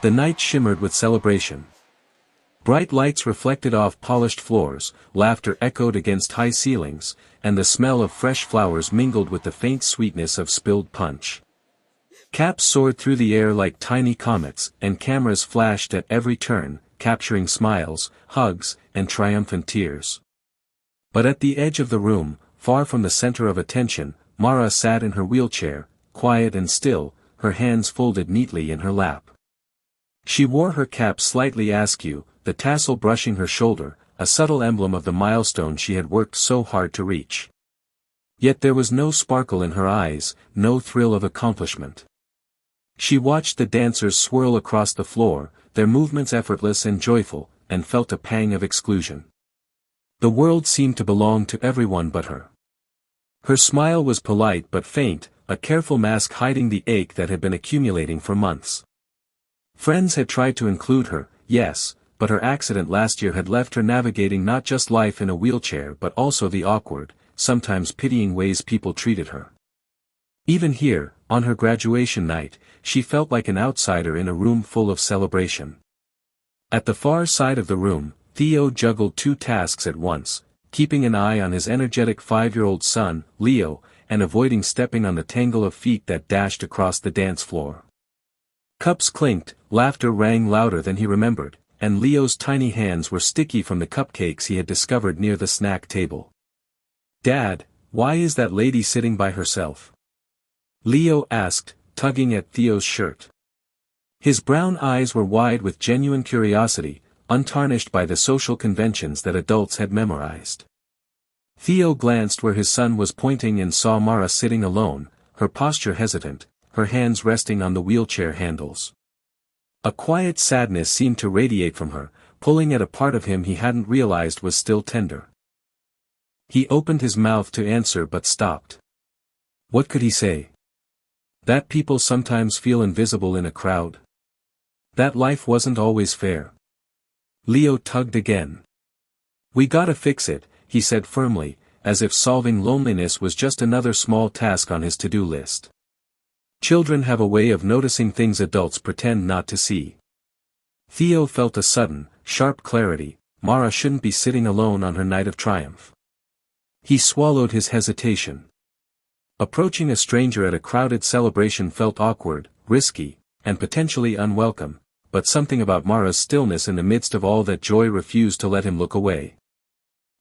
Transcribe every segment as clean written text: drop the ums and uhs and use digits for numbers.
The night shimmered with celebration. Bright lights reflected off polished floors, laughter echoed against high ceilings, and the smell of fresh flowers mingled with the faint sweetness of spilled punch. Caps soared through the air like tiny comets, and cameras flashed at every turn, capturing smiles, hugs, and triumphant tears. But at the edge of the room, far from the center of attention, Mara sat in her wheelchair, quiet and still, her hands folded neatly in her lap. She wore her cap slightly askew, the tassel brushing her shoulder, a subtle emblem of the milestone she had worked so hard to reach. Yet there was no sparkle in her eyes, no thrill of accomplishment. She watched the dancers swirl across the floor, their movements effortless and joyful, and felt a pang of exclusion. The world seemed to belong to everyone but her. Her smile was polite but faint, a careful mask hiding the ache that had been accumulating for months. Friends had tried to include her, yes, but her accident last year had left her navigating not just life in a wheelchair but also the awkward, sometimes pitying ways people treated her. Even here, on her graduation night, she felt like an outsider in a room full of celebration. At the far side of the room, Theo juggled two tasks at once, keeping an eye on his energetic 5-year-old son, Leo, and avoiding stepping on the tangle of feet that dashed across the dance floor. Cups clinked, laughter rang louder than he remembered, and Leo's tiny hands were sticky from the cupcakes he had discovered near the snack table. "Dad, why is that lady sitting by herself?" Leo asked, tugging at Theo's shirt. His brown eyes were wide with genuine curiosity, untarnished by the social conventions that adults had memorized. Theo glanced where his son was pointing and saw Mara sitting alone, her posture hesitant, her hands resting on the wheelchair handles. A quiet sadness seemed to radiate from her, pulling at a part of him he hadn't realized was still tender. He opened his mouth to answer but stopped. What could he say? That people sometimes feel invisible in a crowd? That life wasn't always fair? Leo tugged again. "We gotta fix it," he said firmly, as if solving loneliness was just another small task on his to-do list. Children have a way of noticing things adults pretend not to see. Theo felt a sudden, sharp clarity: Mara shouldn't be sitting alone on her night of triumph. He swallowed his hesitation. Approaching a stranger at a crowded celebration felt awkward, risky, and potentially unwelcome, but something about Mara's stillness in the midst of all that joy refused to let him look away.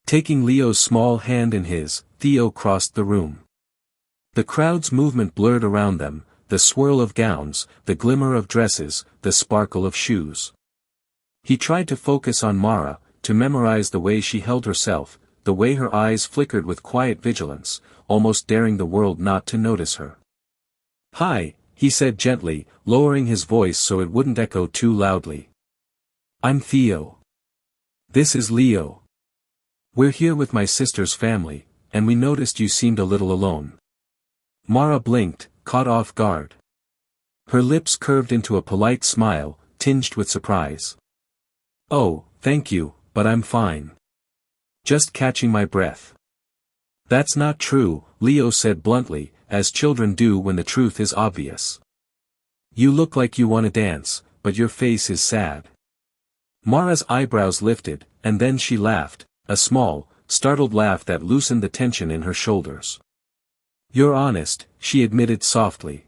Taking Leo's small hand in his, Theo crossed the room. The crowd's movement blurred around them, the swirl of gowns, the glimmer of dresses, the sparkle of shoes. He tried to focus on Mara, to memorize the way she held herself, the way her eyes flickered with quiet vigilance, almost daring the world not to notice her. "Hi," he said gently, lowering his voice so it wouldn't echo too loudly. "I'm Theo. This is Leo. We're here with my sister's family, and we noticed you seemed a little alone." Mara blinked, caught off guard. Her lips curved into a polite smile, tinged with surprise. "Oh, thank you, but I'm fine. Just catching my breath." "That's not true," Leo said bluntly, as children do when the truth is obvious. "You look like you want to dance, but your face is sad." Mara's eyebrows lifted, and then she laughed, a small, startled laugh that loosened the tension in her shoulders. "You're honest," she admitted softly.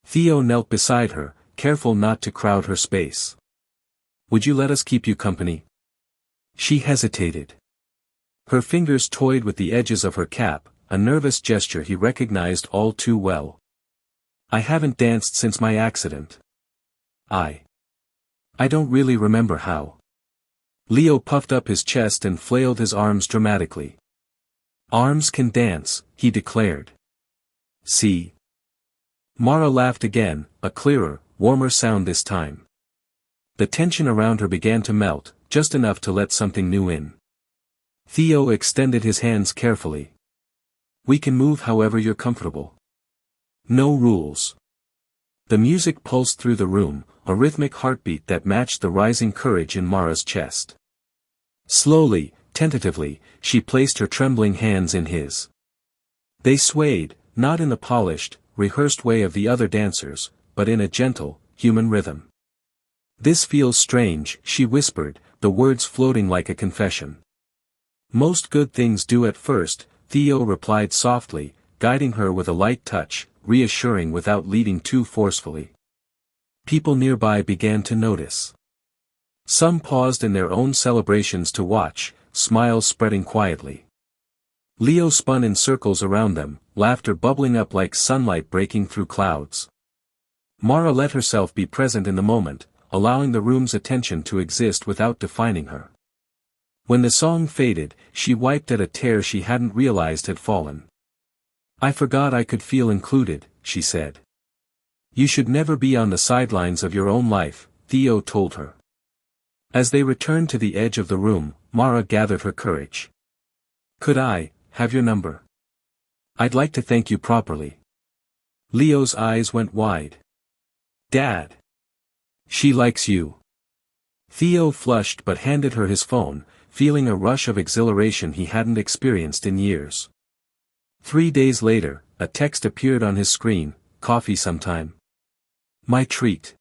Theo knelt beside her, careful not to crowd her space. "Would you let us keep you company?" She hesitated. Her fingers toyed with the edges of her cap, a nervous gesture he recognized all too well. "I haven't danced since my accident. I don't really remember how." Leo puffed up his chest and flailed his arms dramatically. "Arms can dance," he declared. "See?" Mara laughed again, a clearer, warmer sound this time. The tension around her began to melt, just enough to let something new in. Theo extended his hands carefully. "We can move however you're comfortable. No rules." The music pulsed through the room, a rhythmic heartbeat that matched the rising courage in Mara's chest. Slowly, tentatively, she placed her trembling hands in his. They swayed, not in the polished, rehearsed way of the other dancers, but in a gentle, human rhythm. "This feels strange," she whispered, the words floating like a confession. "Most good things do at first," Theo replied softly, guiding her with a light touch, reassuring without leading too forcefully. People nearby began to notice. Some paused in their own celebrations to watch, smiles spreading quietly. Leo spun in circles around them, laughter bubbling up like sunlight breaking through clouds. Mara let herself be present in the moment, allowing the room's attention to exist without defining her. When the song faded, she wiped at a tear she hadn't realized had fallen. "I forgot I could feel included," she said. "You should never be on the sidelines of your own life," Theo told her. As they returned to the edge of the room, Mara gathered her courage. "Could I have your number? I'd like to thank you properly." Leo's eyes went wide. "Dad. She likes you." Theo flushed but handed her his phone, feeling a rush of exhilaration he hadn't experienced in years. 3 days later, a text appeared on his screen, "Coffee sometime?" "My treat."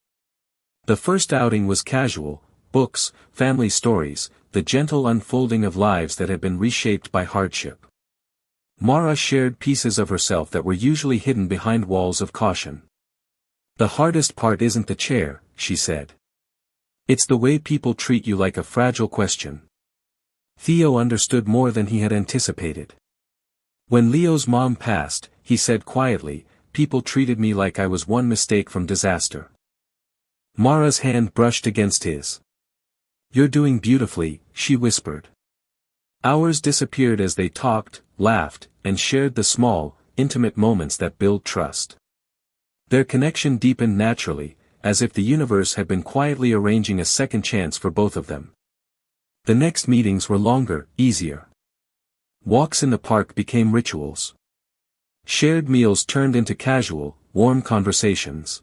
The first outing was casual, books, family stories, the gentle unfolding of lives that had been reshaped by hardship. Mara shared pieces of herself that were usually hidden behind walls of caution. "The hardest part isn't the chair," she said. "It's the way people treat you like a fragile question." Theo understood more than he had anticipated. When Leo's mom passed, he said quietly, "People treated me like I was one mistake from disaster." Mara's hand brushed against his. "You're doing beautifully," she whispered. Hours disappeared as they talked, laughed, and shared the small, intimate moments that build trust. Their connection deepened naturally, as if the universe had been quietly arranging a second chance for both of them. The next meetings were longer, easier. Walks in the park became rituals. Shared meals turned into casual, warm conversations.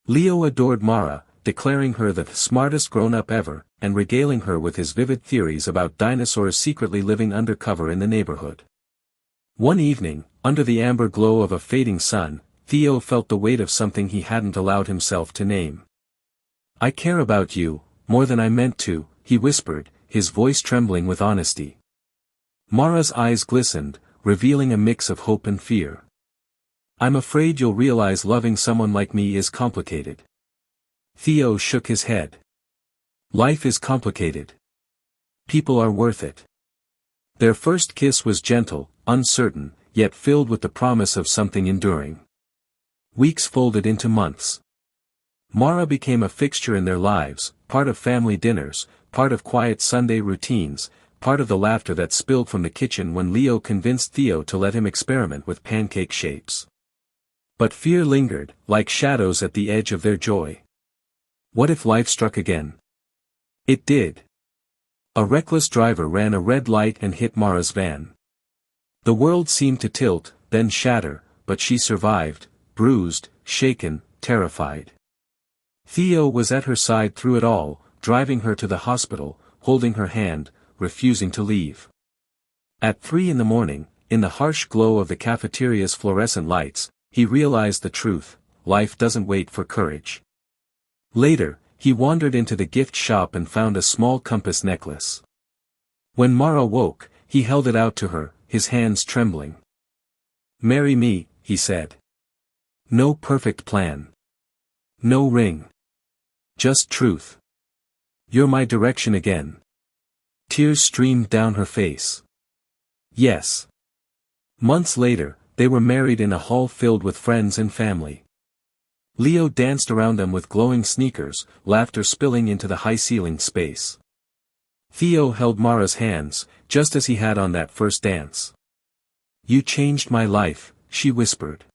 Leo adored Mara, declaring her the smartest grown-up ever, and regaling her with his vivid theories about dinosaurs secretly living undercover in the neighborhood. One evening, under the amber glow of a fading sun, Theo felt the weight of something he hadn't allowed himself to name. "I care about you, more than I meant to," he whispered, his voice trembling with honesty. Mara's eyes glistened, revealing a mix of hope and fear. "I'm afraid you'll realize loving someone like me is complicated." Theo shook his head. "Life is complicated. People are worth it." Their first kiss was gentle, uncertain, yet filled with the promise of something enduring. Weeks folded into months. Mara became a fixture in their lives, part of family dinners, part of quiet Sunday routines, part of the laughter that spilled from the kitchen when Leo convinced Theo to let him experiment with pancake shapes. But fear lingered, like shadows at the edge of their joy. What if life struck again? It did. A reckless driver ran a red light and hit Mara's van. The world seemed to tilt, then shatter, but she survived, bruised, shaken, terrified. Theo was at her side through it all, driving her to the hospital, holding her hand, refusing to leave. At 3 a.m, in the harsh glow of the cafeteria's fluorescent lights, he realized the truth: life doesn't wait for courage. Later, he wandered into the gift shop and found a small compass necklace. When Mara woke, he held it out to her, his hands trembling. "Marry me," he said. No perfect plan. No ring. Just truth. "You're my direction again." Tears streamed down her face. Yes. Months later, they were married in a hall filled with friends and family. Leo danced around them with glowing sneakers, laughter spilling into the high-ceilinged space. Theo held Mara's hands, just as he had on that first dance. "You changed my life," she whispered.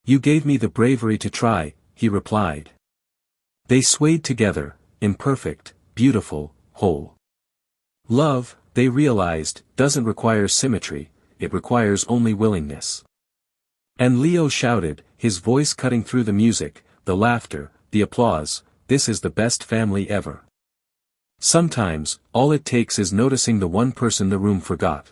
"You gave me the bravery to try," he replied. They swayed together, imperfect, beautiful, whole. Love, they realized, doesn't require symmetry, it requires only willingness. And Leo shouted, his voice cutting through the music, the laughter, the applause, "This is the best family ever." Sometimes, all it takes is noticing the one person the room forgot.